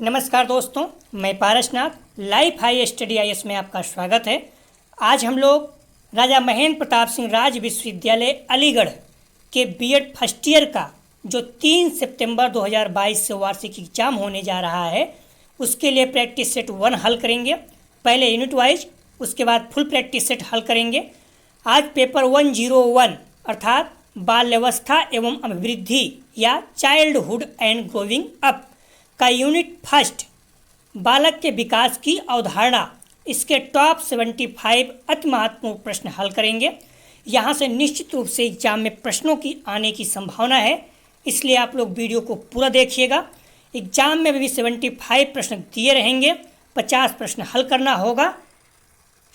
नमस्कार दोस्तों, मैं Parasnath life high study IAS में आपका स्वागत है। आज हम लोग राजा महेंद्र प्रताप सिंह राज विश्वविद्यालय अलीगढ़ के बीएड फर्स्ट ईयर का जो 3 सितंबर 2022 से वार्षिक एग्जाम होने जा रहा है उसके लिए प्रैक्टिस सेट 1 हल करेंगे। पहले यूनिट वाइज, उसके बाद फुल प्रैक्टिस सेट हल करेंगे। आज पेपर 101 अर्थात बाल्यावस्था एवं अभिवृद्धि या चाइल्डहुड एंड ग्रोइंग अप का यूनिट फर्स्ट बालक के विकास की अवधारणा, इसके टॉप 75 अति महत्वपूर्ण प्रश्न हल करेंगे। यहाँ से निश्चित रूप से एग्जाम में प्रश्नों की आने की संभावना है, इसलिए आप लोग वीडियो को पूरा देखिएगा। एग्जाम में भी 75 प्रश्न दिए रहेंगे, 50 प्रश्न हल करना होगा।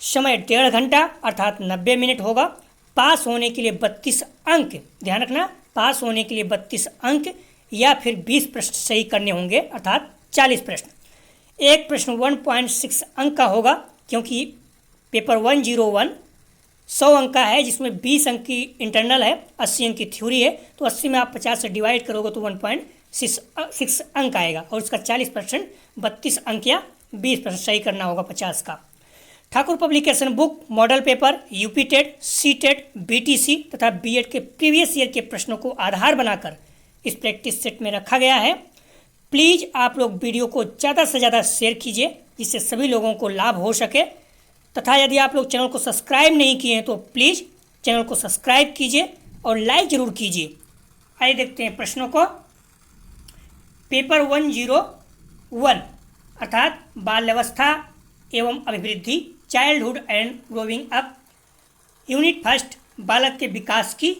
समय 1.5 घंटा अर्थात 90 मिनट होगा। पास होने के लिए 32 अंक, ध्यान रखना, पास होने के लिए 32 अंक या फिर 20 प्रश्न सही करने होंगे अर्थात 40 प्रश्न। एक प्रश्न 1.6 अंक का होगा, क्योंकि पेपर 101 100 अंक का है, जिसमें 20 अंक की इंटरनल है, 80 अंक की थ्योरी है। तो 80 में आप 50 से डिवाइड करोगे तो 1.6 अंक आएगा और उसका 40% 32 अंक या 20 प्रश्न सही करना होगा 50 का। Thakur publication book model paper UP TET, C TET, BTC तथा बीएड के प्रीवियस ईयर के प्रश्नों को आधार बनाकर इस प्रैक्टिस सेट में रखा गया है। प्लीज़ आप लोग वीडियो को ज़्यादा से ज़्यादा शेयर कीजिए, जिससे सभी लोगों को लाभ हो सके। तथा यदि आप लोग चैनल को सब्सक्राइब नहीं किए हैं तो प्लीज़ चैनल को सब्सक्राइब कीजिए और लाइक ज़रूर कीजिए। आइए देखते हैं प्रश्नों को। पेपर 101 अर्थात बाल्यावस्था एवं अभिवृद्धि, childhood and growing up, unit first बालक के विकास की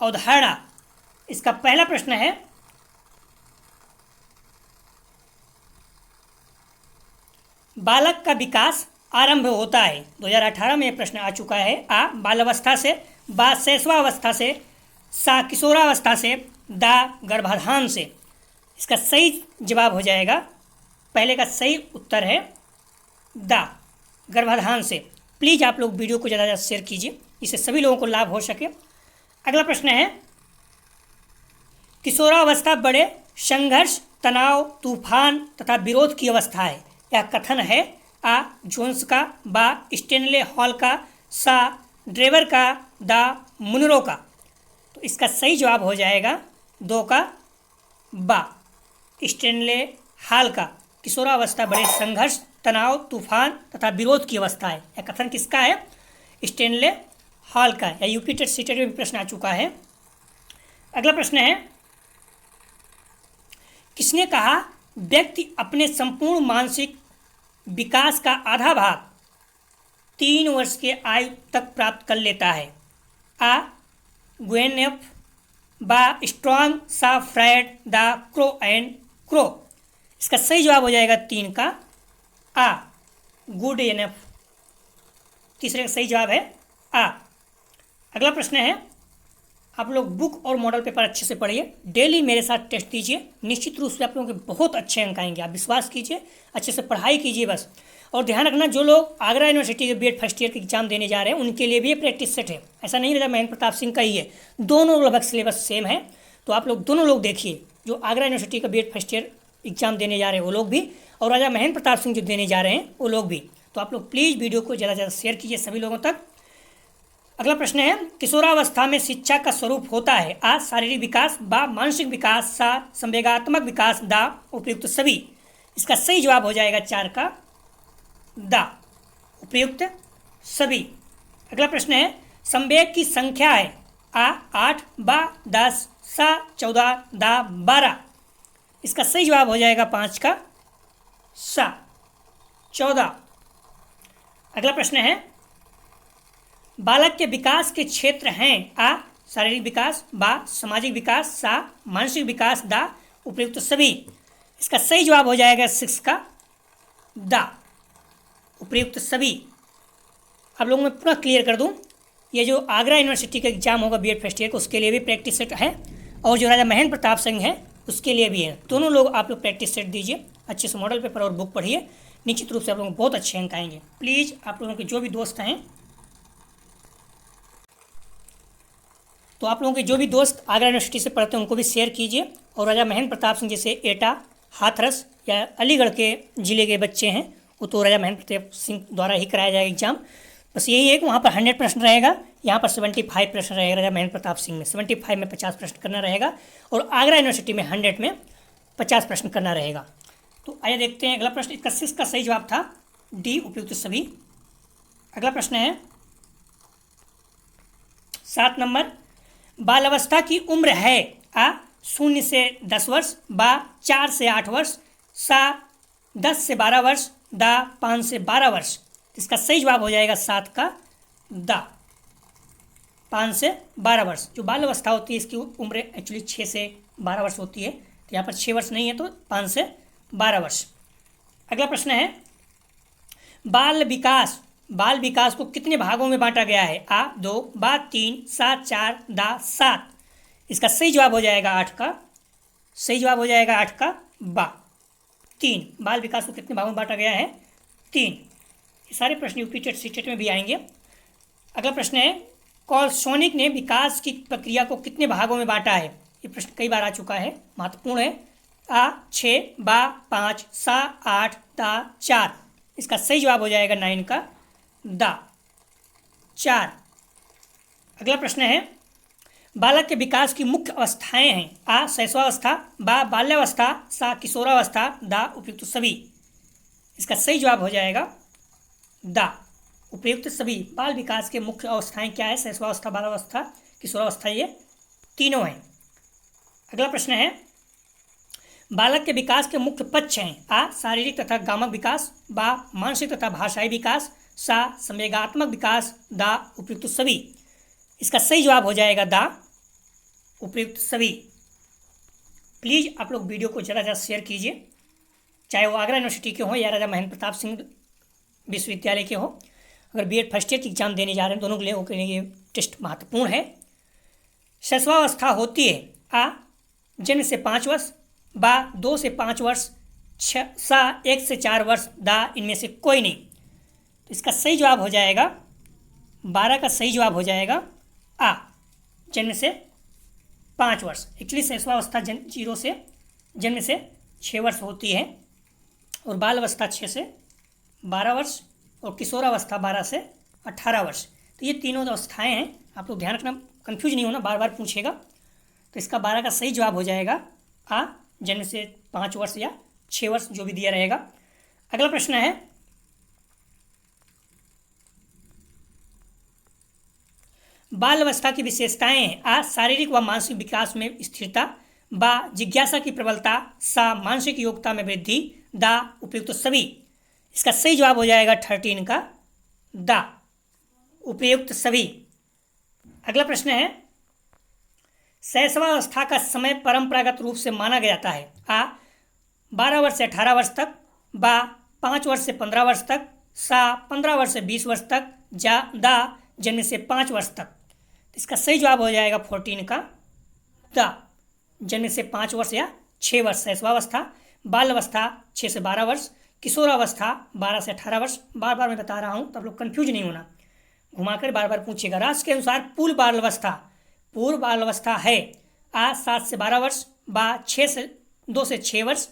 अवधारणा। इसका पहला प्रश्न है, बालक का विकास आरंभ होता है। 2018 में यह प्रश्न आ चुका है। आ बाल्यावस्था से, बा शैशवावस्था से, सा किशोरावस्था से, दा गर्भाधान से। इसका सही जवाब हो जाएगा, पहले का सही उत्तर है दा गर्भाधान से। प्लीज़ आप लोग वीडियो को ज़्यादा से ज़्यादा शेयर कीजिए, इससे सभी लोगों को लाभ हो सके। अगला प्रश्न है, किशोरावस्था बड़े संघर्ष, तनाव, तूफान तथा विरोध की अवस्था है। यह कथन है आ जोन्स का, बा स्टेनले हॉल का, सा ड्रेवर का, दा मुनरो का। तो इसका सही जवाब हो जाएगा 2 का बा स्टेनले हॉल का। किशोरावस्था बड़े संघर्ष, तनाव, तूफान तथा विरोध की अवस्था है। यह कथन किसका है? स्टेनले हॉल का। या यूपी टेट सी टेट में भी प्रश्न आ चुका है। अगला प्रश्न है, किसने कहा व्यक्ति अपने संपूर्ण मानसिक विकास का आधा भाग 3 वर्ष के आयु तक प्राप्त कर लेता है? आ गुएनेफ, बा स्ट्रॉन्ग, सा फ्रायड, दा क्रो एंड क्रो। इसका सही जवाब हो जाएगा 3 का आ गुड एनफ। तीसरे का सही जवाब है आ। अगला प्रश्न है, आप लोग बुक और मॉडल पेपर अच्छे से पढ़िए, डेली मेरे साथ टेस्ट दीजिए, निश्चित रूप से आप लोगों के बहुत अच्छे अंक आएंगे। आप विश्वास कीजिए, अच्छे से पढ़ाई कीजिए बस। और ध्यान रखना, जो लोग आगरा यूनिवर्सिटी के बीएड फर्स्ट ईयर के एग्जाम देने जा रहे हैं उनके लिए भी ये प्रैक्टिस सेट है। ऐसा नहीं रहता महेंद्र प्रताप सिंह का ही है, दोनों लगभग सिलेबस सेम है। तो आप लोग दोनों लोग देखिए, जो आगरा यूनिवर्सिटी का बीएड फर्स्ट ईयर एग्जाम देने जा रहे हैं वो लोग भी, और राजा महेंद्र प्रताप सिंह जो देने जा रहे हैं वो लोग भी। तो आप लोग प्लीज़ वीडियो को ज़्यादा से ज़्यादा शेयर कीजिए सभी लोगों तक। अगला प्रश्न है, किशोरावस्था में शिक्षा का स्वरूप होता है? आ शारीरिक विकास, बा मानसिक विकास, सा संवेगात्मक विकास, दा उपयुक्त सभी। इसका सही जवाब हो जाएगा 4 का दा उपयुक्त सभी। अगला प्रश्न है, संवेग की संख्या है? आ 8, बा 10, सा 14, दा 12। इसका सही जवाब हो जाएगा 5 का सा 14। अगला प्रश्न है, बालक के विकास के क्षेत्र हैं? आ शारीरिक विकास, बा सामाजिक विकास, सा मानसिक विकास, दा उपयुक्त सभी। इसका सही जवाब हो जाएगा 6 का दा उपयुक्त सभी। आप लोगों में पूरा क्लियर कर दूं, ये जो आगरा यूनिवर्सिटी का एग्जाम होगा बीएड फर्स्ट ईयर को, उसके लिए भी प्रैक्टिस सेट है, और जो राजा महेंद्र प्रताप सिंह है उसके लिए भी है। दोनों लोग आप लोग प्रैक्टिस सेट दीजिए, अच्छे से मॉडल पेपर और बुक पढ़िए, निश्चित रूप से आप लोगों को बहुत अच्छे अंक आएंगे। प्लीज़ आप लोगों के जो भी दोस्त हैं, तो आप लोगों के जो भी दोस्त आगरा यूनिवर्सिटी से पढ़ते हैं उनको भी शेयर कीजिए। और राजा महेंद्र प्रताप सिंह जैसे एटा, हाथरस या अलीगढ़ के ज़िले के बच्चे हैं वो तो राजा महेंद्र प्रताप सिंह द्वारा ही कराया जाएगा एग्जाम। बस यही है कि वहाँ पर 100 प्रश्न रहेगा, यहाँ पर 75 प्रश्न रहेगा। राजा महेंद्र प्रताप सिंह में 75 में 50 प्रश्न करना रहेगा और आगरा यूनिवर्सिटी में 100 में 50 प्रश्न करना रहेगा। तो आइए देखते हैं अगला प्रश्न। 31 का सही जवाब था डी, उपयुक्त सभी। अगला प्रश्न है 7 नंबर, बाल अवस्था की उम्र है आ 0 से 10 वर्ष, बा 4 से 8 वर्ष, सा 10 से 12 वर्ष, दा 5 से 12 वर्ष। इसका सही जवाब हो जाएगा 7 का दा, 5 से 12 वर्ष। जो बाल अवस्था होती है इसकी उम्र एक्चुअली 6 से 12 वर्ष होती है, तो यहाँ पर 6 वर्ष नहीं है तो 5 से 12 वर्ष। अगला प्रश्न है बाल विकास, बाल विकास को कितने भागों में बांटा गया है? आ 2, बा 3, सा 4, दा 7। इसका सही जवाब हो जाएगा 8 का, सही जवाब हो जाएगा 8 का बा, 3। बाल विकास को कितने भागों में बांटा गया है? 3। ये सारे प्रश्न यूपी टेट सी टेट में भी आएंगे। अगला प्रश्न है कॉलसोनिक ने विकास की प्रक्रिया को कितने भागों में बांटा है? ये प्रश्न कई बार आ चुका है, महत्वपूर्ण है। आ 6, बा 5, सा 8, दा 4। इसका सही जवाब हो जाएगा 9 का दा, 4। अगला प्रश्न है बालक के विकास की मुख्य अवस्थाएं हैं। आ शैशवावस्था, बा बाल्यावस्था, सा किशोरावस्था, दा उपयुक्त सभी। इसका सही जवाब हो जाएगा दा, उपयुक्त सभी। बाल विकास के मुख्य अवस्थाएं क्या है? शैशवावस्था, बाल्यावस्था, किशोरावस्था, ये तीनों हैं। अगला प्रश्न है बालक के विकास के मुख्य पक्ष हैं। आ शारीरिक तथा गामक विकास, बा मानसिक तथा भाषाई विकास, सा संवेगात्मक विकास, दा उपयुक्त सभी। इसका सही जवाब हो जाएगा दा, उपयुक्त सभी। प्लीज़ आप लोग वीडियो को ज़्यादा शेयर कीजिए, चाहे वो आगरा यूनिवर्सिटी के हों या राजा महेंद्र प्रताप सिंह विश्वविद्यालय के हो। अगर बीएड फर्स्ट ईयर की एग्जाम देने जा रहे हैं दोनों के लिए ये टेस्ट महत्वपूर्ण है। शैशवावस्था होती है आ जन्म से 5 वर्ष, बा 2 से 5 वर्ष, सा 1 से 4 वर्ष, दा इनमें से कोई नहीं। तो इसका सही जवाब हो जाएगा 12 का सही जवाब हो जाएगा आ, जन्म से 5 वर्ष। एक्चुअली शैशवावस्था जन्म से 6 वर्ष होती है और बाल अवस्था 6 से 12 वर्ष और किशोरावस्था 12 से 18 वर्ष। तो ये तीनों अवस्थाएं हैं, आप लोग ध्यान रखना, कंफ्यूज नहीं होना, बार बार पूछेगा। तो इसका 12 का सही जवाब हो जाएगा आ, जन्म से 5 वर्ष या 6 वर्ष, जो भी दिया रहेगा। अगला प्रश्न है बाल अवस्था की विशेषताएं हैं। आ शारीरिक व मानसिक विकास में स्थिरता, बा जिज्ञासा की प्रबलता, सा मानसिक योग्यता में वृद्धि, दा उपयुक्त सभी। इसका सही जवाब हो जाएगा 13 का दा, उपयुक्त सभी। अगला प्रश्न है शैशवावस्था का समय परंपरागत रूप से माना जाता है। आ 12 वर्ष से 18 वर्ष तक, बा 5 वर्ष से 15 वर्ष तक, सा 15 वर्ष से 20 वर्ष तक, दा जन्म से 5 वर्ष तक। इसका सही जवाब हो जाएगा 14 का दा, जन्म से 5 वर्ष या 6 वर्ष शैशवावस्था। बाल अवस्था 6 से 12 वर्ष, किशोरावस्था 12 से 18 वर्ष। बार बार मैं बता रहा हूँ, तब लोग कन्फ्यूज नहीं होना, घुमाकर बार बार पूछेगा। राष्ट्र के अनुसार पूर्व बाल अवस्था है। आ 7 से 12 वर्ष, बा 2 से 6 वर्ष,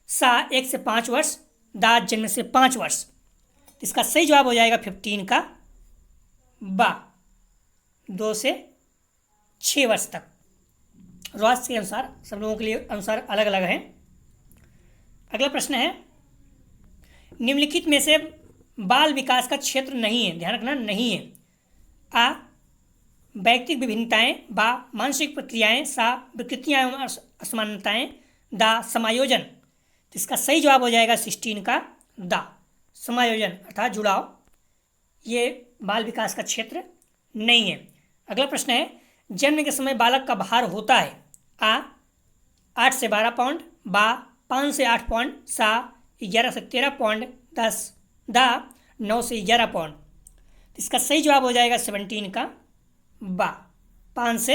सा 1 से 5 वर्ष, दा जन्म से 5 वर्ष। इसका सही जवाब हो जाएगा 15 का बा, 2 से 6 वर्ष तक। राष्ट्र के अनुसार सब लोगों के लिए अनुसार अलग अलग है। अगला प्रश्न है निम्नलिखित में से बाल विकास का क्षेत्र नहीं है, ध्यान रखना नहीं है। आ वैयक्तिक विभिन्नताएं, बा मानसिक प्रक्रियाएं, सा विकृतियां एवं असमानताएं, दा समायोजन। तो इसका सही जवाब हो जाएगा 16 का दा, समायोजन अर्थात जुड़ाव। ये बाल विकास का क्षेत्र नहीं है। अगला प्रश्न है जन्म के समय बालक का भार होता है। आ 8 से 12 पाउंड, बा 5 से 8 पाउंड, सा 11 से 13 पाउंड, दा 9 से 11 पाउंड। इसका सही जवाब हो जाएगा 17 का बा, 5 से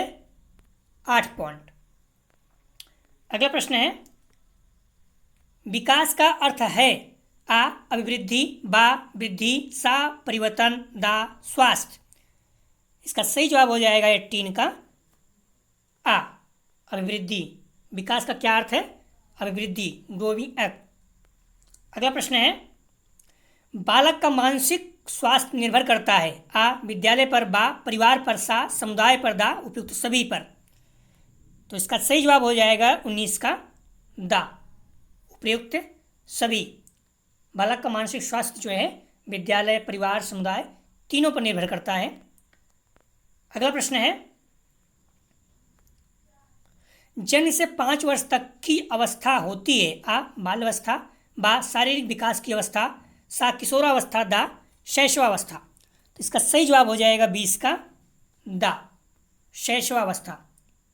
8 पाउंड। अगला प्रश्न है विकास का अर्थ है। आ अभिवृद्धि, बा वृद्धि, सा परिवर्तन, दा स्वास्थ्य। इसका सही जवाब हो जाएगा 18 का आ, अभिवृद्धि। विकास का क्या अर्थ है? अभिवृद्धि, ग्रोविंग अप। अगला प्रश्न है, बालक का मानसिक स्वास्थ्य निर्भर करता है आ विद्यालय पर, बा परिवार पर, सा समुदाय पर, दा उपयुक्त सभी पर। तो इसका सही जवाब हो जाएगा 19 का दा, उपयुक्त सभी। बालक का मानसिक स्वास्थ्य जो है विद्यालय, परिवार, समुदाय तीनों पर निर्भर करता है। अगला प्रश्न है, जन्म से 5 वर्ष तक की अवस्था होती है आ बाल अवस्था, बा शारीरिक विकास की अवस्था, सा किशोरावस्था, दा शैशवावस्था। तो इसका सही जवाब हो जाएगा 20 का दा, शैशवावस्था।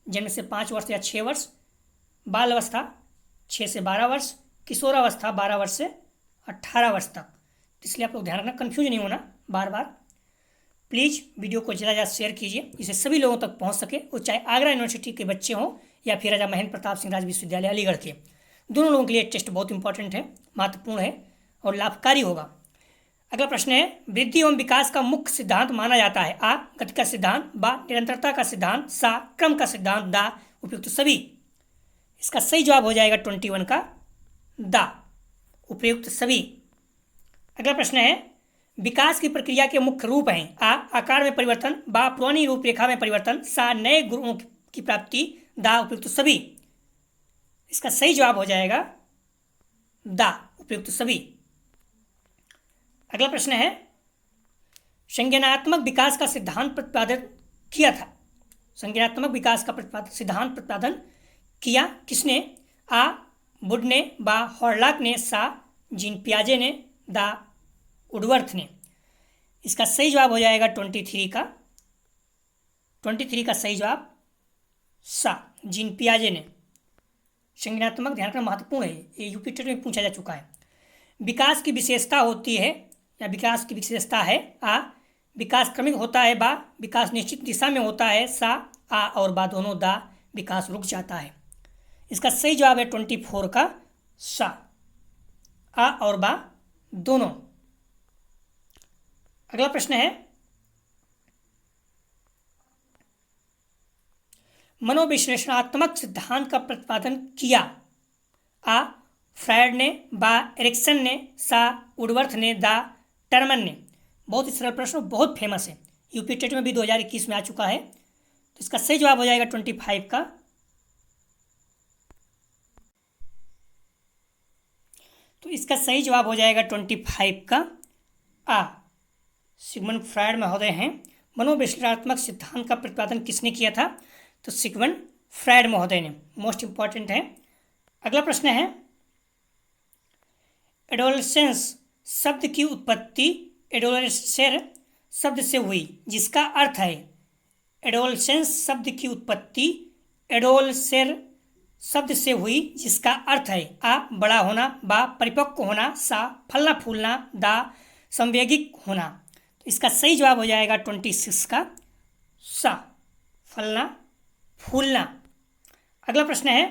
जन्म से 5 वर्ष या 6 वर्ष, बाल अवस्था 6 से 12 वर्ष, किशोरावस्था 12 वर्ष से 18 वर्ष तक। इसलिए आप लोग ध्यान रखना, कन्फ्यूज नहीं होना बार बार। प्लीज़ वीडियो को ज़्यादा ज़्यादा शेयर कीजिए जिससे सभी लोगों तक पहुंच सके, वो चाहे आगरा यूनिवर्सिटी के बच्चे हों या फिर राजा महेंद्र प्रताप सिंह राज विश्वविद्यालय अलीगढ़ के। दोनों लोगों के लिए टेस्ट बहुत इंपॉर्टेंट है, महत्वपूर्ण है और लाभकारी होगा। अगला प्रश्न है, वृद्धि एवं विकास का मुख्य सिद्धांत माना जाता है आ गति का सिद्धांत, बा निरंतरता का सिद्धांत, सा क्रम का सिद्धांत, दा उपयुक्त सभी। इसका सही जवाब हो जाएगा 21 का दा, उपयुक्त सभी। अगला प्रश्न है, विकास की प्रक्रिया के मुख्य रूप हैं आ आकार में परिवर्तन, बा पुरानी रूपरेखा में परिवर्तन, सा नए गुणों की प्राप्ति, दा उपयुक्त सभी। इसका सही जवाब हो जाएगा दा, उपयुक्त सभी। अगला प्रश्न है, संज्ञानात्मक विकास का सिद्धांत प्रतिपादन किया था। संज्ञानात्मक विकास का सिद्धांत प्रतिपादन किया किसने? आ वुड ने, बा हॉर्लॉक ने, सा जीन पियाजे ने, दा वुडवर्थ ने। इसका सही जवाब हो जाएगा 23 का सही जवाब सा, जीन पियाजे ने। संज्ञानात्मक ध्यान रखना महत्वपूर्ण है, ये यूपी टेट में पूछा जा चुका है। विकास की विशेषता होती है या विकास की विशेषता है आ विकास क्रमिक होता है, बा विकास निश्चित दिशा में होता है, सा आ और बा दोनों, दा विकास रुक जाता है। इसका सही जवाब है 24 का सा, आ और बा दोनों। अगला प्रश्न है, मनोविश्लेषणात्मक सिद्धांत का प्रतिपादन किया आ फ्रायड ने, बा एरिक्सन ने, सा वुडवर्थ ने, दा टर्मन ने। बहुत ही सरल प्रश्न, बहुत फेमस है, यूपी टेट में भी 2021 में आ चुका है। तो इसका सही जवाब हो जाएगा 25 का। तो इसका सही जवाब हो जाएगा 25 का आ, सिगमंड फ्रायड महोदय हैं। मनोविश्लेषणात्मक सिद्धांत का प्रतिपादन किसने किया था? तो सिगमंड फ्रायड महोदय ने। मोस्ट इंपॉर्टेंट है। अगला प्रश्न है, एडोलसेंस शब्द की उत्पत्ति एडोलसेर शब्द से हुई जिसका अर्थ है। एडोलसेंस शब्द की उत्पत्ति एडोलसेर शब्द से हुई जिसका अर्थ है आ बड़ा होना, बा परिपक्व होना, सा फलना फूलना, दा संवेगिक होना। तो इसका सही जवाब हो जाएगा 26 का सा, फलना फूलना। अगला प्रश्न है,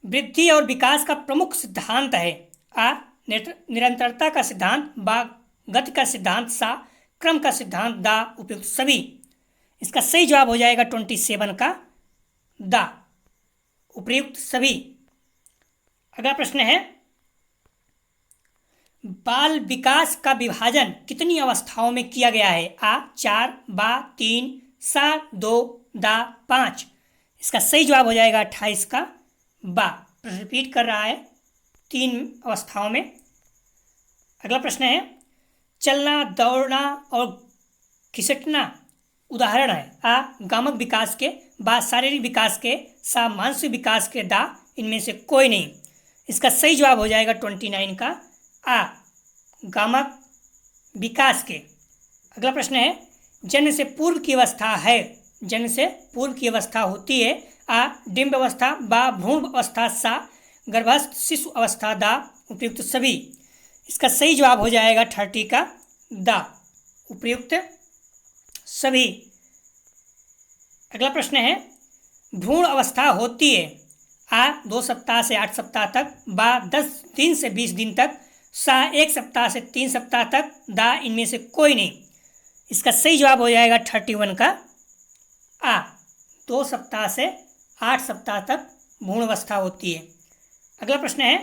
वृद्धि और विकास का प्रमुख सिद्धांत है आ निरंतरता का सिद्धांत, बा गति का सिद्धांत, सा क्रम का सिद्धांत, दा उपयुक्त सभी। इसका सही जवाब हो जाएगा 27 का दा, उपयुक्त सभी। अगला प्रश्न है, बाल विकास का विभाजन कितनी अवस्थाओं में किया गया है? आ 4, बा 3, सा 2, दा 5। इसका सही जवाब हो जाएगा 28 का बा, रिपीट कर रहा है 3 अवस्थाओं में। अगला प्रश्न है, चलना, दौड़ना और खिसकना उदाहरण है। आ गामक विकास के, बा शारीरिक विकास के, सा मानसिक विकास के, दा इनमें से कोई नहीं। इसका सही जवाब हो जाएगा 29 का आ, गामक विकास के। अगला प्रश्न है, जन्म से पूर्व की अवस्था है। जन्म से पूर्व की अवस्था होती है। आ डिम्ब अवस्था, बा भ्रूण अवस्था, सा गर्भस्थ शिशु अवस्था, दा उपयुक्त सभी। इसका सही जवाब हो जाएगा 30 का दा, उपयुक्त सभी। अगला प्रश्न है, भ्रूण अवस्था होती है। आ 2 सप्ताह से 8 सप्ताह तक, बा 10 दिन से 20 दिन तक, सा 1 सप्ताह से 3 सप्ताह तक, दा इनमें से कोई नहीं। इसका सही जवाब हो जाएगा 31 का आ, 2 सप्ताह से 8 सप्ताह तक भ्रूण अवस्था होती है। अगला प्रश्न है,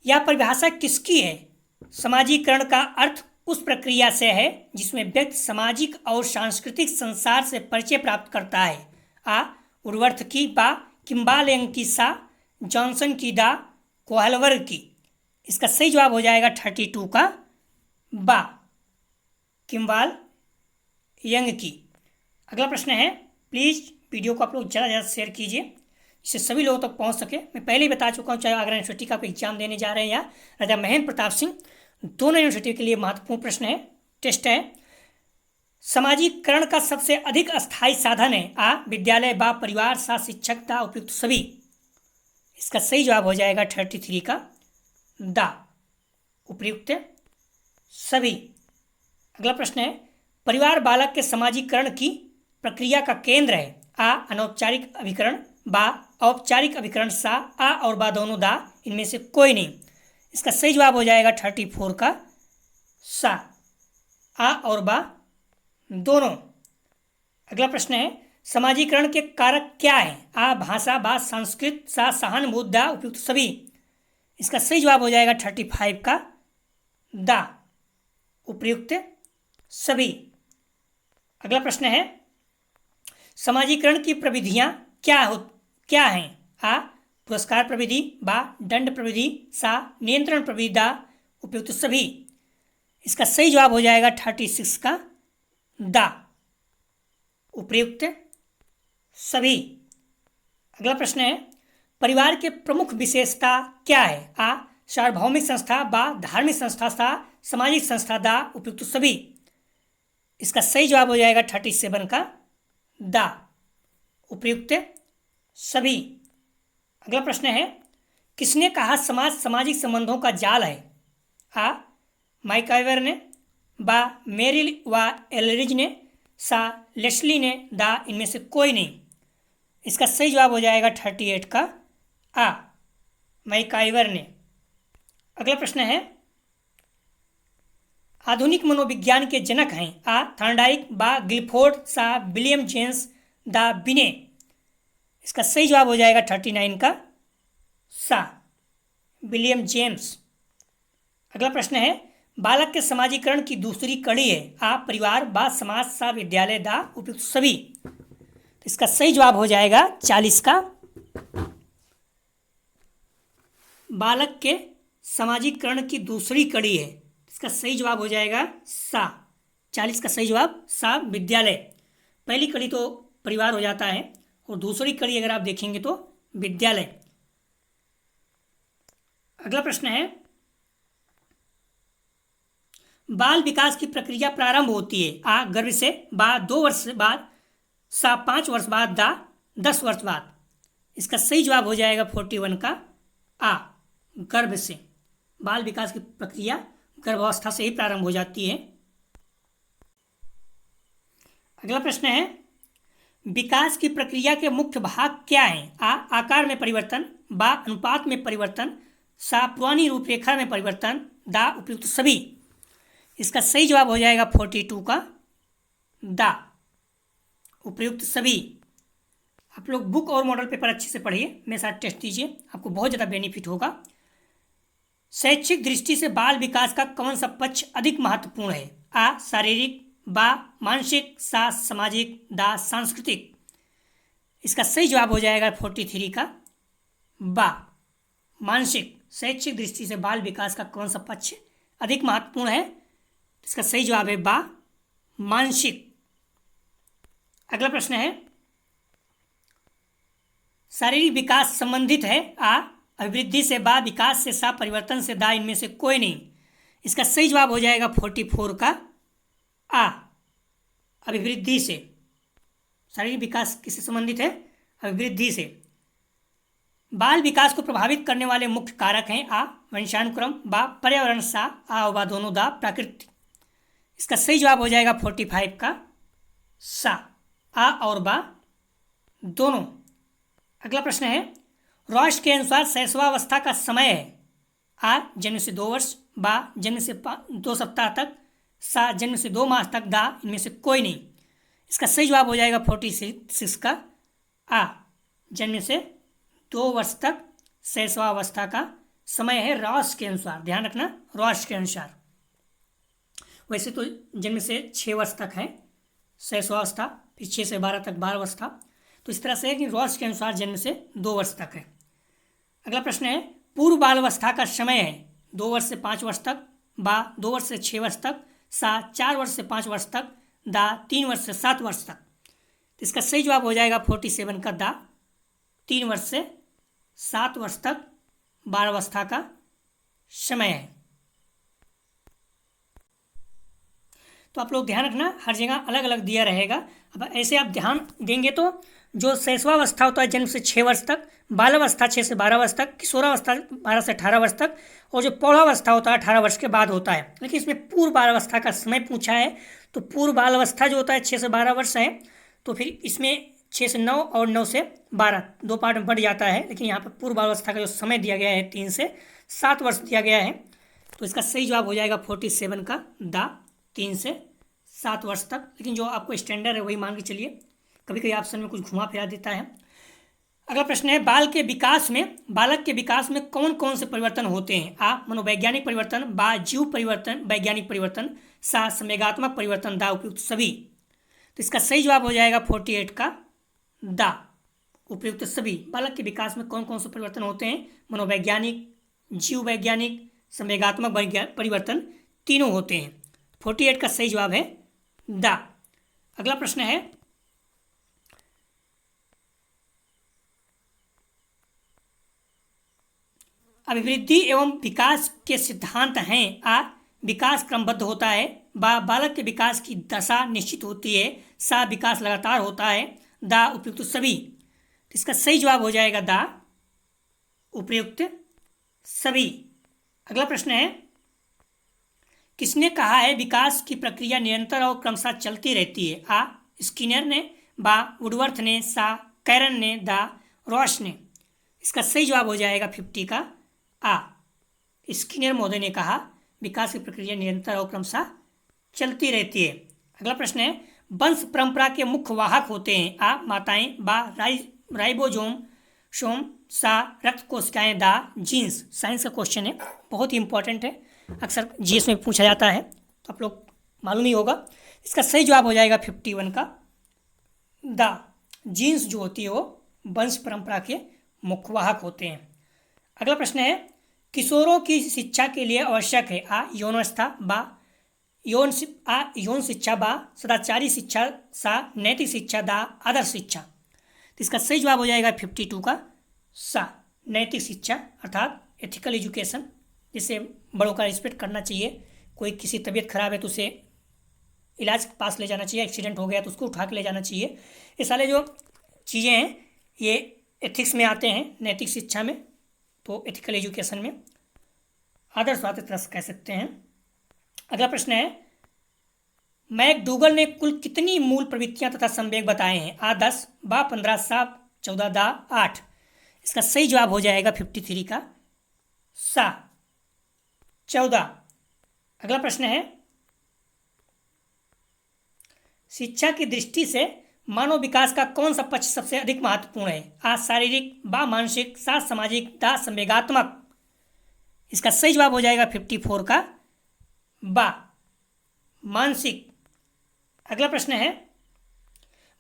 यह परिभाषा किसकी है? समाजीकरण का अर्थ उस प्रक्रिया से है जिसमें व्यक्ति सामाजिक और सांस्कृतिक संसार से परिचय प्राप्त करता है। आ उर्वर्थ की, बा किम्बालेंग की, सा जॉनसन की, दा कोहलवर्ग की। इसका सही जवाब हो जाएगा 32 का बा किम्बाल यंग की। अगला प्रश्न है, प्लीज़ वीडियो को आप लोग ज़्यादा से ज़्यादा शेयर कीजिए जिससे सभी लोगों तक पहुंच सके। मैं पहले ही बता चुका हूं, चाहे आगरा यूनिवर्सिटी का आप एग्जाम देने जा रहे हैं या राजा महेंद्र प्रताप सिंह, दोनों यूनिवर्सिटी के लिए महत्वपूर्ण प्रश्न है, टेस्ट है। समाजीकरण का सबसे अधिक अस्थायी साधन है? आ विद्यालय, बा परिवार, सा शिक्षक, दा उपयुक्त सभी। इसका सही जवाब हो जाएगा 33 का दा उपयुक्त सभी। अगला प्रश्न है, परिवार बालक के समाजीकरण की प्रक्रिया का केंद्र है? आ अनौपचारिक अभिकरण, बा औपचारिक अभिकरण, सा आ और बा दोनों, दा इनमें से कोई नहीं। इसका सही जवाब हो जाएगा 34 का सा, आ और बा दोनों। अगला प्रश्न है, समाजीकरण के कारक क्या है? आ भाषा, बा संस्कृत, सा सहानुभूति, दा उपयुक्त सभी। इसका सही जवाब हो जाएगा 35 का दा उपयुक्त सभी। अगला प्रश्न है, समाजीकरण की प्रविधियां क्या हैं? आ पुरस्कार प्रविधि, बा दंड प्रविधि, सा नियंत्रण प्रविधि, दा उपयुक्त सभी। इसका सही जवाब हो जाएगा 36 का दा उपयुक्त सभी। अगला प्रश्न है, परिवार के प्रमुख विशेषता क्या है? आ सार्वभौमिक संस्था, बा धार्मिक संस्था, सा सामाजिक संस्था, दा उपयुक्त सभी। इसका सही जवाब हो जाएगा 37 का दा उपयुक्त सभी। अगला प्रश्न है, किसने कहा समाज सामाजिक संबंधों का जाल है? आ माइकाइवर ने, बा मेरिल व एलरिज ने, सा लेस्ली ने, दा इनमें से कोई नहीं। इसका सही जवाब हो जाएगा 38 का आ माइकाइवर ने। अगला प्रश्न है, आधुनिक मनोविज्ञान के जनक हैं? आ थॉर्नडाइक, बा गिलफोर्ड, सा विलियम जेम्स, दा बिने। इसका सही जवाब हो जाएगा 39 का सा विलियम जेम्स। अगला प्रश्न है, बालक के समाजीकरण की दूसरी कड़ी है? आ परिवार, बा समाज, सा विद्यालय, दा उपयुक्त सभी। तो इसका सही जवाब हो जाएगा 40 का बालक के समाजीकरण की दूसरी कड़ी है। इसका सही जवाब हो जाएगा सा 40 का सही जवाब सा विद्यालय। पहली कड़ी तो परिवार हो जाता है और दूसरी कड़ी अगर आप देखेंगे तो विद्यालय। अगला प्रश्न है, बाल विकास की प्रक्रिया प्रारंभ होती है? आ गर्भ से, बा 2 वर्ष बाद, सा 5 वर्ष बाद, दा 10 वर्ष बाद। इसका सही जवाब हो जाएगा 41 का आ गर्भ से। बाल विकास की प्रक्रिया गर्भावस्था से ही प्रारंभ हो जाती है। अगला प्रश्न है, विकास की प्रक्रिया के मुख्य भाग क्या हैं? आ आकार में परिवर्तन, बा अनुपात में परिवर्तन, सा पुरानी रूपरेखा में परिवर्तन, दा उपयुक्त सभी। इसका सही जवाब हो जाएगा 42 का दा उपयुक्त सभी। आप लोग बुक और मॉडल पेपर अच्छे से पढ़िए, मेरे साथ टेस्ट दीजिए, आपको बहुत ज़्यादा बेनिफिट होगा। शैक्षिक दृष्टि से बाल विकास का कौन सा पक्ष अधिक महत्वपूर्ण है? आ शारीरिक, बा मानसिक, सा सामाजिक, दा सांस्कृतिक। इसका सही जवाब हो जाएगा 43 का बा मानसिक। शैक्षिक दृष्टि से बाल विकास का कौन सा पक्ष अधिक महत्वपूर्ण है? इसका सही जवाब है बा मानसिक। अगला प्रश्न है, शारीरिक विकास संबंधित है? आ अभिवृद्धि से, बा विकास से, सा परिवर्तन से, दा इनमें से कोई नहीं। इसका सही जवाब हो जाएगा 44 का आ अभिवृद्धि से। शारीरिक विकास किससे संबंधित है? अभिवृद्धि से। बाल विकास को प्रभावित करने वाले मुख्य कारक हैं? आ वंशानुक्रम, बा पर्यावरण, सा आ और बा दोनों, दा प्रकृति। इसका सही जवाब हो जाएगा 45 का सा आ और बा दोनों। अगला प्रश्न है, रॉयस के अनुसार शैशवावस्था का समय है? आ जन्म से 2 वर्ष, बा जन्म से 2 सप्ताह तक, सा जन्म से 2 मास तक, दा इनमें से कोई नहीं। इसका सही जवाब हो जाएगा 46 का आ जन्म से 2 वर्ष तक शैशवावस्था का समय है रॉस के अनुसार, ध्यान रखना, रॉस के अनुसार। वैसे तो जन्म से 6 वर्ष तक है शैशवावस्था, फिर 6 से 12 तक बालावस्था, तो इस तरह से है कि रॉस के अनुसार जन्म से 2 वर्ष तक है। अगला प्रश्न है पूर्व बालावस्था का समय है 2 वर्ष से 5 वर्ष तक, बा 2 वर्ष से 6 वर्ष तक, सा 4 वर्ष से 5 वर्ष तक, दा 3 वर्ष से 7 वर्ष तक। तो इसका सही जवाब हो जाएगा 47 का दा, 3 वर्ष से 7 वर्ष तक बालावस्था का समय है। तो आप लोग ध्यान रखना, हर जगह अलग अलग दिया रहेगा। अब ऐसे आप ध्यान देंगे तो जो शैशवावस्था होता है जन्म से 6 वर्ष तक, बालावस्था 6 से 12 वर्ष तक, किशोरावस्था 12 से 18 वर्ष तक, और जो प्रौढ़ावस्था होता है 18 वर्ष के बाद होता है। लेकिन इसमें पूर्व बालावस्था का समय पूछा है, तो पूर्व बालावस्था जो होता है 6 से 12 वर्ष है, तो फिर इसमें 6 से 9 और 9 से 12 2 पार्ट में बढ़ जाता है। लेकिन यहाँ पर पूर्व बालावस्था का जो समय दिया गया है 3 से 7 वर्ष दिया गया है, तो इसका सही जवाब हो जाएगा 47 का दा, 3 से 7 वर्ष तक। लेकिन जो आपको स्टैंडर्ड है वही मान के चलिए, कभी कभी ऑप्शन में कुछ घुमा फिरा देता है। अगला प्रश्न है बालक के विकास में कौन कौन से परिवर्तन होते हैं? आ मनोवैज्ञानिक परिवर्तन, बा जीव परिवर्तन वैज्ञानिक परिवर्तन, सा संवेगात्मक परिवर्तन, दा उपयुक्त सभी। तो इसका सही जवाब हो जाएगा 48 का दा, उपयुक्त सभी। बालक के विकास में कौन कौन से परिवर्तन होते हैं? मनोवैज्ञानिक, जीव वैज्ञानिक, संवेगात्मक परिवर्तन, तीनों होते हैं। 48 का सही जवाब है दा। अगला प्रश्न है अभिवृद्धि एवं विकास के सिद्धांत हैं। आ विकास क्रमबद्ध होता है, बा बालक के विकास की दशा निश्चित होती है, सा विकास लगातार होता है, दा उपयुक्त सभी। तो इसका सही जवाब हो जाएगा दा, उपयुक्त सभी। अगला प्रश्न है किसने कहा है विकास की प्रक्रिया निरंतर और क्रमशः चलती रहती है? आ स्किनर ने, बा वुडवर्थ ने, सा कैरन ने, दा रॉस ने। इसका सही जवाब हो जाएगा 50 का आ, स्किनर महोदय ने कहा विकास की प्रक्रिया निरंतर और क्रमशः चलती रहती है। अगला प्रश्न है वंश परंपरा के मुख्य वाहक होते हैं। आ माताएं, बा राइबोसोम, सा रक्त कोशिकाएं, दा जीन्स। साइंस का क्वेश्चन है, बहुत ही इंपॉर्टेंट है, अक्सर जीएस में पूछा जाता है, तो आप लोग मालूम ही होगा। इसका सही जवाब हो जाएगा 51 का दा, जीन्स जो होती है वो वंश परंपरा के मुख्य वाहक होते हैं। अगला प्रश्न है किशोरों की शिक्षा के लिए आवश्यक है। आ यौनावस्था, बा यौन शिक्षा, बा सदाचारी शिक्षा, सा नैतिक शिक्षा, दा आदर्श शिक्षा। तो इसका सही जवाब हो जाएगा 52 का सा, नैतिक शिक्षा अर्थात एथिकल एजुकेशन, जिससे बड़ों का रिस्पेक्ट करना चाहिए। कोई किसी तबीयत खराब है तो उसे इलाज के पास ले जाना चाहिए, एक्सीडेंट हो गया तो उसको उठा के ले जाना चाहिए। ये सारे जो चीज़ें हैं ये एथिक्स में आते हैं, नैतिक शिक्षा में, तो एथिकल एजुकेशन में आदर्शवाद एक तरह से कह सकते हैं। अगला प्रश्न है मैकडूगल ने कुल कितनी मूल प्रवृत्तियां तथा संवेग बताए हैं? आ 10, बा 15, सा 14, दा 8। इसका सही जवाब हो जाएगा 53 का सा 14। अगला प्रश्न है शिक्षा की दृष्टि से मानव विकास का कौन सा पक्ष सबसे अधिक महत्वपूर्ण है? आ शारीरिक, बा मानसिक, सा सामाजिक, दा संवेगात्मक। इसका सही जवाब हो जाएगा 54 का बा मानसिक। अगला प्रश्न है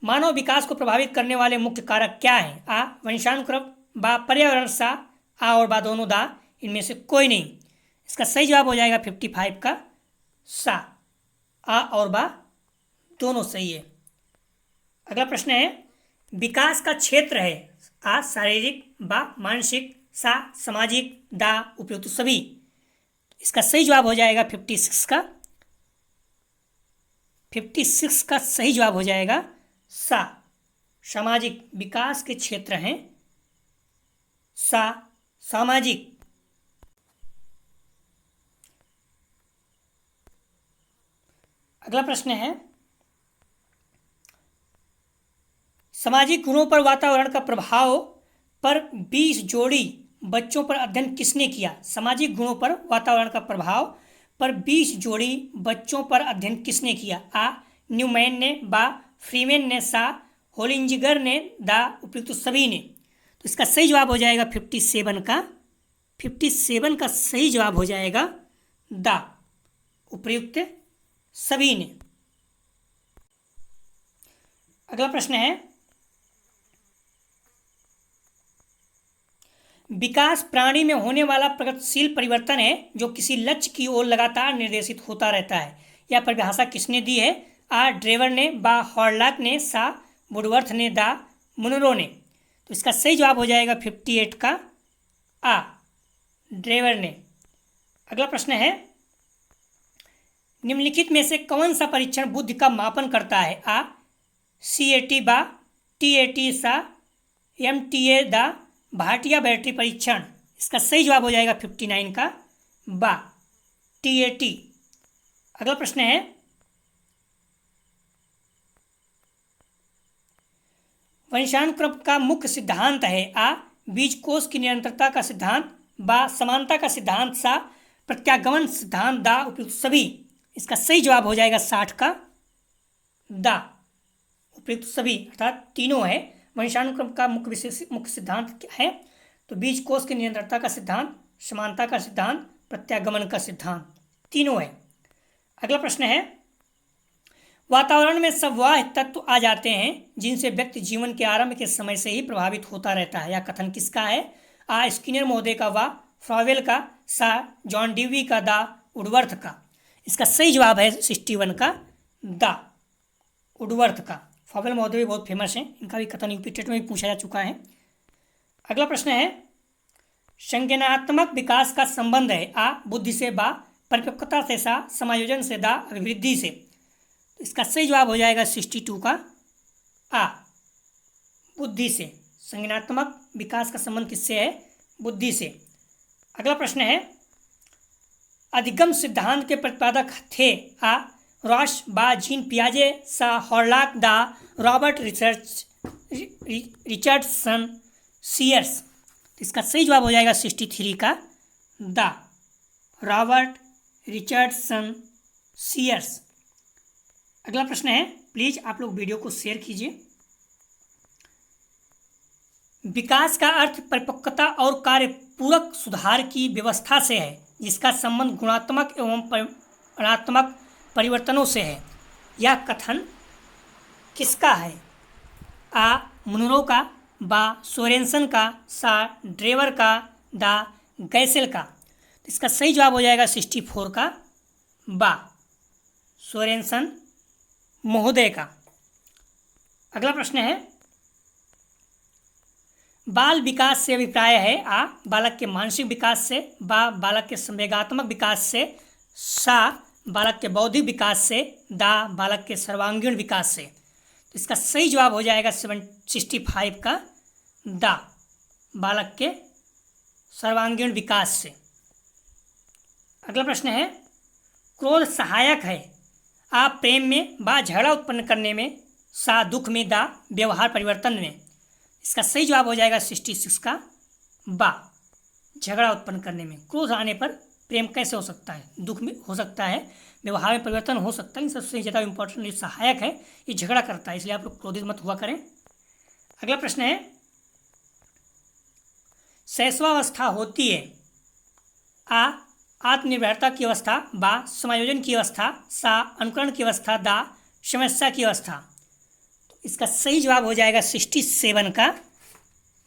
मानव विकास को प्रभावित करने वाले मुख्य कारक क्या हैं? आ वंशानुक्रम, बा पर्यावरण, सा आ और बा दोनों, दा इनमें से कोई नहीं। इसका सही जवाब हो जाएगा 55 का सा, आ और बा दोनों सही है। अगला प्रश्न है विकास का क्षेत्र है। आ शारीरिक, बा मानसिक, सा सामाजिक, दा उपयुक्त सभी। इसका सही जवाब हो जाएगा 56 का सही जवाब हो जाएगा सा, सामाजिक। विकास के क्षेत्र हैं सा सामाजिक। अगला प्रश्न है सामाजिक गुणों पर वातावरण का प्रभाव पर 20 जोड़ी बच्चों पर अध्ययन किसने किया? सामाजिक गुणों पर वातावरण का प्रभाव पर 20 जोड़ी बच्चों पर अध्ययन किसने किया? आ न्यूमैन ने, बा फ्रीमैन ने, सा होलिंजिगर ने, दा उपयुक्त सभी ने। तो इसका सही जवाब हो जाएगा 57 का 57 का सही जवाब हो जाएगा दा, उपर्युक्त सभी ने। अगला प्रश्न है, विकास प्राणी में होने वाला प्रगतिशील परिवर्तन है जो किसी लक्ष्य की ओर लगातार निर्देशित होता रहता है। यह परिभाषा किसने दी है? आ ड्रेवर ने, बा हॉर्लॉक ने, सा वुडवर्थ ने, दा मुनरो ने। तो इसका सही जवाब हो जाएगा 58 का आ, ड्रेवर ने। अगला प्रश्न है, निम्नलिखित में से कौन सा परीक्षण बुद्धि का मापन करता है? आ CAT बा, TAT सा, MTA दा, भाटिया बैटरी परीक्षण। इसका सही जवाब हो जाएगा 59 का बा, TAT। अगला प्रश्न है, वंशानुक्रम का मुख्य सिद्धांत है? आ बीजकोष की निरंतरता का सिद्धांत, बा समानता का सिद्धांत, सा प्रत्यागमन सिद्धांत, दा उपयुक्त सभी। इसका सही जवाब हो जाएगा 60 का दा, उपयुक्त सभी, अर्थात तीनों है। वंशानुक्रम का मुख्य सिद्धांत क्या है? तो बीजकोष की निरंतरता का सिद्धांत, समानता का सिद्धांत, प्रत्यागमन का सिद्धांत, तीनों है। अगला प्रश्न है, वातावरण में सब वह तत्व आ जाते हैं जिनसे व्यक्ति जीवन के आरंभ के समय से ही प्रभावित होता रहता है। यह कथन किसका है? आ स्किनर महोदय का, वा फ्रॉवेल का, सा जॉन ड्यूवी का, दा वुडवर्थ का। इसका सही जवाब है 61 का दा, वुडवर्थ का। फ्रॉवेल महोदय भी बहुत फेमस हैं, इनका भी कथन यूपी टेट में भी पूछा जा चुका है। अगला प्रश्न है, संज्ञानात्मक विकास का संबंध है? आ बुद्धि से, बा परिपक्वता से, सा समायोजन से, दा अभिवृद्धि से। तो इसका सही जवाब हो जाएगा 62 का आ, बुद्धि से। संज्ञानात्मक विकास का संबंध किससे है? बुद्धि से। अगला प्रश्न है, अधिगम सिद्धांत के प्रतिपादक थे? आ रॉस, बा जीन पियाजे, सा हॉर्लॉक, दा रॉबर्ट रिचर्डसन सीयर्स। इसका सही जवाब हो जाएगा 63 का दा, रॉबर्ट रिचर्डसन सीयर्स। अगला प्रश्न है, प्लीज आप लोग वीडियो को शेयर कीजिए। विकास का अर्थ परिपक्वता और कार्यपूरक सुधार की व्यवस्था से है जिसका संबंध गुणात्मक एवं ऋणात्मक परिवर्तनों से है। यह कथन किसका है? आ मुनरो का, बा सोरेनसन का, सा ड्रेवर का, दा गैसेल का। इसका सही जवाब हो जाएगा 64 का बा, सोरेनसन महोदय का। अगला प्रश्न है, बाल विकास से अभिप्राय है? आ बालक के मानसिक विकास से, बा बालक के संवेगात्मक विकास से, सा बालक के बौद्धिक विकास से, दा बालक के सर्वांगीण विकास से। तो इसका सही जवाब हो जाएगा 65 का दा, बालक के सर्वांगीण विकास से। अगला प्रश्न है, क्रोध सहायक है? आ प्रेम में, बा झगड़ा उत्पन्न करने में, सा दुख में, दा व्यवहार परिवर्तन में। इसका सही जवाब हो जाएगा 66 का बा, झगड़ा उत्पन्न करने में। क्रोध आने पर प्रेम कैसे हो सकता है? दुख में हो सकता है, व्यवहार में परिवर्तन हो सकता है। इन सबसे ज़्यादा इंपॉर्टेंट ये सहायक है, ये झगड़ा करता है, इसलिए आप लोग क्रोधित मत हुआ करें। अगला प्रश्न है, शैशवावस्था होती है? आ आत्मनिर्भरता की अवस्था, बा समायोजन की अवस्था, सा अनुकरण की अवस्था, दा समस्या की अवस्था। तो इसका सही जवाब हो जाएगा 67 का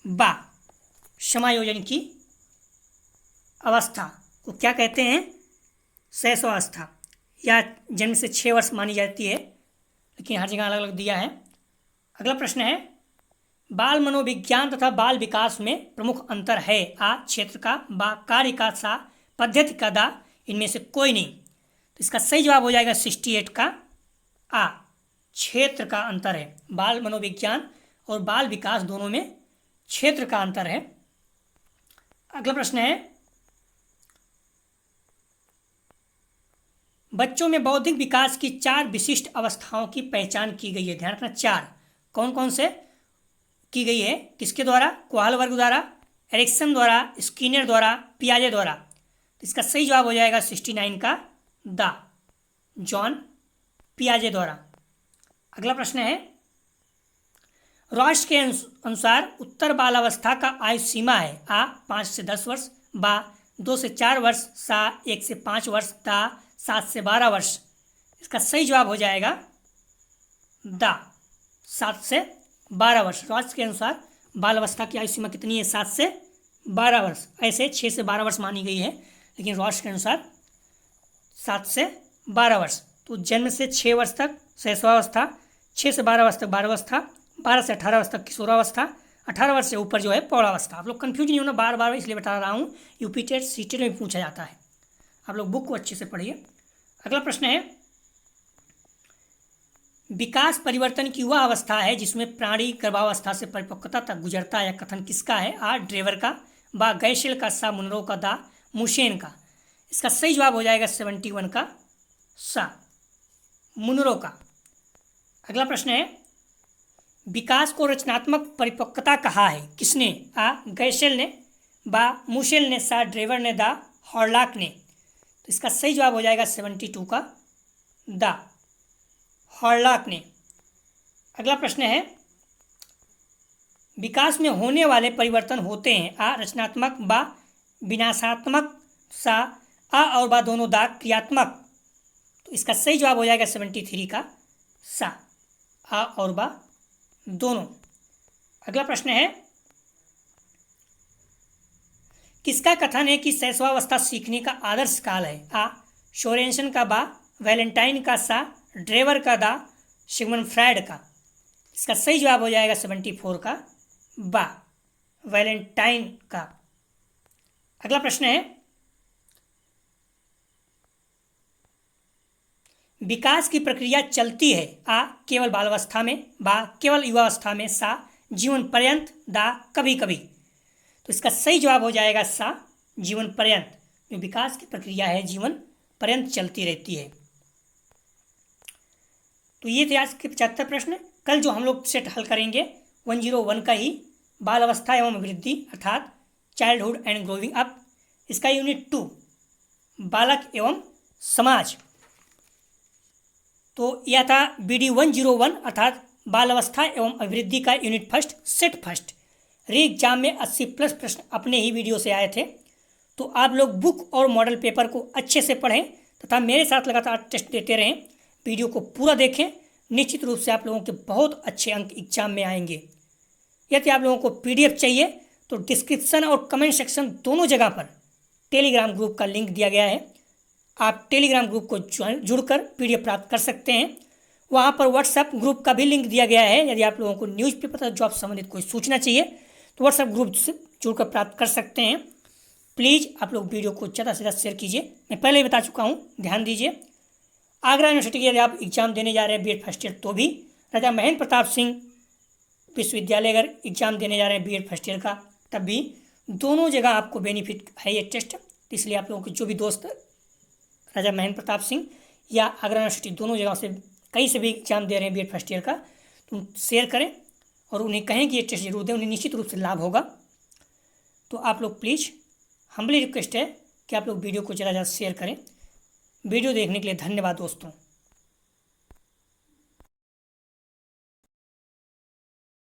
बा, समायोजन की अवस्था को क्या कहते हैं? शैशवावस्था। या जन्म से 6 वर्ष मानी जाती है, लेकिन हर जगह अलग अलग दिया है। अगला प्रश्न है, बाल मनोविज्ञान तथा बाल विकास में प्रमुख अंतर है? आ क्षेत्र का, बा कार्य का, सा पद्धति का, दा इनमें से कोई नहीं। तो इसका सही जवाब हो जाएगा 68 का आ, क्षेत्र का अंतर है। बाल मनोविज्ञान और बाल विकास दोनों में क्षेत्र का अंतर है। अगला प्रश्न है, बच्चों में बौद्धिक विकास की 4 विशिष्ट अवस्थाओं की पहचान की गई है। ध्यान रखना, 4 कौन कौन से की गई है? किसके द्वारा? क्वाल वर्ग द्वारा, एरिक्सन द्वारा, स्किनर द्वारा, पियाजे द्वारा। तो इसका सही जवाब हो जाएगा 69 का दा, जॉन पियाजे द्वारा। अगला प्रश्न है, रॉस के अनुसार उत्तर बालावस्था का आयु सीमा है? आ 5 से 10 वर्ष, बा 2 से 4 वर्ष, सा 1 से 5 वर्ष, दा 7 से 12 वर्ष। इसका सही जवाब हो जाएगा दा 7 से 12 वर्ष। राष्ट्र के अनुसार बाल अवस्था की आयु सीमा कितनी है? 7 से 12 वर्ष। ऐसे 6 से 12 वर्ष मानी गई है, लेकिन राष्ट्र के अनुसार 7 से 12 वर्ष। तो जन्म से 6 वर्ष तक शैशवावस्था, 6 से 12 वर्ष तक बाल्यावस्था, 12 से 18 वर्ष तक किशोरावस्था, 18 वर्ष से ऊपर जो है प्रौढ़ावस्था। आप लोग कंफ्यूज नहीं होना, बार बार इसलिए बता रहा हूँ, यूपी टेट सीटेट में पूछा जाता है। आप लोग बुक को अच्छे से पढ़िए। अगला प्रश्न है, विकास परिवर्तन की वह अवस्था है जिसमें प्राणी गर्भावस्था से परिपक्वता तक गुजरता है। कथन किसका है? आ ड्रेवर का, बा गैशेल का, सा मुनरो का, दा मुशेन का। इसका सही जवाब हो जाएगा 71 का, सा मुनरो का। अगला प्रश्न है, विकास को रचनात्मक परिपक्वता कहा है किसने? आ गैशेल ने, बा मुशेल ने, सा ड्रेवर ने, दा हॉर्लॉक ने। तो इसका सही जवाब हो जाएगा 72 का, दा हॉर्लॉक ने। अगला प्रश्न है, विकास में होने वाले परिवर्तन होते हैं। आ रचनात्मक, बा विनाशात्मक, सा आ और बा दोनों, दा क्रियात्मक। तो इसका सही जवाब हो जाएगा 73 का, सा आ और बा दोनों। अगला प्रश्न है, किसका कथन है कि शैशवावस्था सीखने का आदर्श काल है? आ सोरेनसन का, बा वैलेंटाइन का, सा ड्रेवर का, दा सिगमंड फ्रायड का। इसका सही जवाब हो जाएगा 74 का, बा वैलेंटाइन का। अगला प्रश्न है, विकास की प्रक्रिया चलती है। आ केवल बालावस्था में, बा केवल युवावस्था में, सा जीवन पर्यंत, दा कभी कभी। तो इसका सही जवाब हो जाएगा सा जीवन पर्यंत। जो विकास की प्रक्रिया है जीवन पर्यंत चलती रहती है। तो ये थे आज के 75 प्रश्न। कल जो हम लोग सेट हल करेंगे 101 का ही, बाल अवस्था एवं वृद्धि अर्थात चाइल्डहुड एंड ग्रोइंग अप। इसका यूनिट 2 बालक एवं समाज। तो यह था BD 101 अर्थात बाल अवस्था एवं अभिवृद्धि का यूनिट फर्स्ट सेट फर्स्ट। री एग्जाम में 80+ प्रश्न अपने ही वीडियो से आए थे। तो आप लोग बुक और मॉडल पेपर को अच्छे से पढ़ें तथा मेरे साथ लगातार टेस्ट देते रहें। वीडियो को पूरा देखें, निश्चित रूप से आप लोगों के बहुत अच्छे अंक एग्जाम में आएंगे। यदि आप लोगों को PDF चाहिए तो डिस्क्रिप्शन और कमेंट सेक्शन दोनों जगह पर टेलीग्राम ग्रुप का लिंक दिया गया है। आप टेलीग्राम ग्रुप को जुड़कर PDF प्राप्त कर सकते हैं। वहाँ पर व्हाट्सएप ग्रुप का भी लिंक दिया गया है। यदि आप लोगों को न्यूज़पेपर तथा जॉब संबंधित कोई सूचना चाहिए तो व्हाट्सएप ग्रुप से जुड़कर प्राप्त कर सकते हैं। प्लीज़ आप लोग वीडियो को ज़्यादा से ज़्यादा शेयर कीजिए। मैं पहले ही बता चुका हूँ, ध्यान दीजिए। आगरा यूनिवर्सिटी के यदि आप एग्ज़ाम देने जा रहे हैं B.Ed फर्स्ट ईयर, तो भी राजा महेंद्र प्रताप सिंह विश्वविद्यालय अगर एग्ज़ाम देने जा रहे हैं B.Ed फर्स्ट ईयर का, तब भी दोनों जगह आपको बेनिफिट है ये टेस्ट। इसलिए आप लोगों के जो भी दोस्त राजा महेंद्र प्रताप सिंह या आगरा यूनिवर्सिटी दोनों जगह से कहीं से भी एग्ज़ाम दे रहे हैं B.Ed फर्स्ट ईयर का, तो शेयर करें और उन्हें कहें कि ये टेस्ट जरूर दें, उन्हें निश्चित रूप से लाभ होगा। तो आप लोग प्लीज़, हम्बली रिक्वेस्ट है कि आप लोग वीडियो को ज़्यादा से ज़्यादा शेयर करें। वीडियो देखने के लिए धन्यवाद दोस्तों।